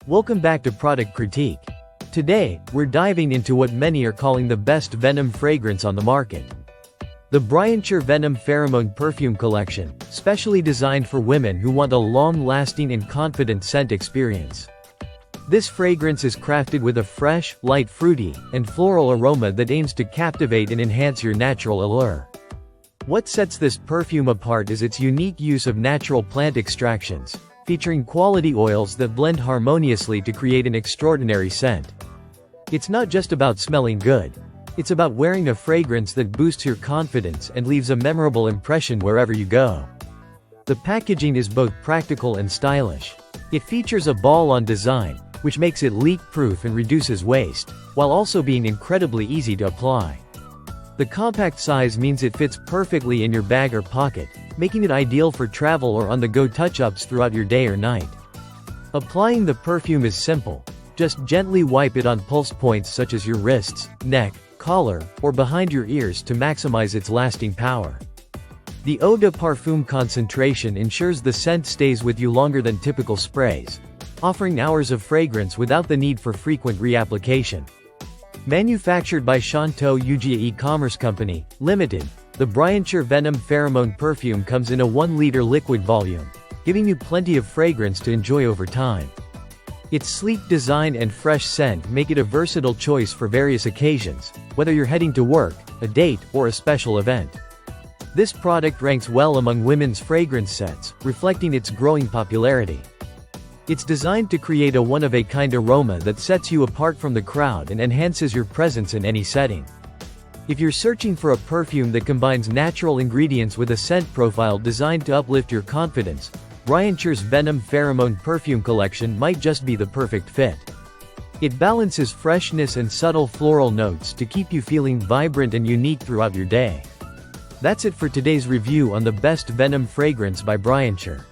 Welcome back to Product Critique. Today, we're diving into what many are calling the best Venom fragrance on the market. The bryanture Venom Pheromone Perfume Collection, specially designed for women who want a long-lasting and confident scent experience. This fragrance is crafted with a fresh, light fruity, and floral aroma that aims to captivate and enhance your natural allure. What sets this perfume apart is its unique use of natural plant extractions, featuring quality oils that blend harmoniously to create an extraordinary scent. It's not just about smelling good. It's about wearing a fragrance that boosts your confidence and leaves a memorable impression wherever you go. The packaging is both practical and stylish. It features a ball-on design, which makes it leak-proof and reduces waste, while also being incredibly easy to apply. The compact size means it fits perfectly in your bag or pocket, making it ideal for travel or on-the-go touch-ups throughout your day or night. Applying the perfume is simple. Just gently wipe it on pulse points such as your wrists, neck, collar, or behind your ears to maximize its lasting power. The eau de parfum concentration ensures the scent stays with you longer than typical sprays, offering hours of fragrance without the need for frequent reapplication. Manufactured by Shantou Yujia E-Commerce Company, Limited, the bryanture Venom Pheromone Perfume comes in a 1-liter liquid volume, giving you plenty of fragrance to enjoy over time. Its sleek design and fresh scent make it a versatile choice for various occasions, whether you're heading to work, a date, or a special event. This product ranks well among women's fragrance sets, reflecting its growing popularity. It's designed to create a one-of-a-kind aroma that sets you apart from the crowd and enhances your presence in any setting. If you're searching for a perfume that combines natural ingredients with a scent profile designed to uplift your confidence, bryanture's Venom Pheromone Perfume Collection might just be the perfect fit. It balances freshness and subtle floral notes to keep you feeling vibrant and unique throughout your day. That's it for today's review on the best Venom fragrance by bryanture.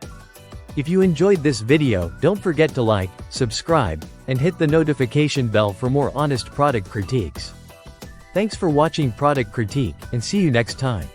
If you enjoyed this video, don't forget to like, subscribe, and hit the notification bell for more honest product critiques. Thanks for watching Product Critique, and see you next time.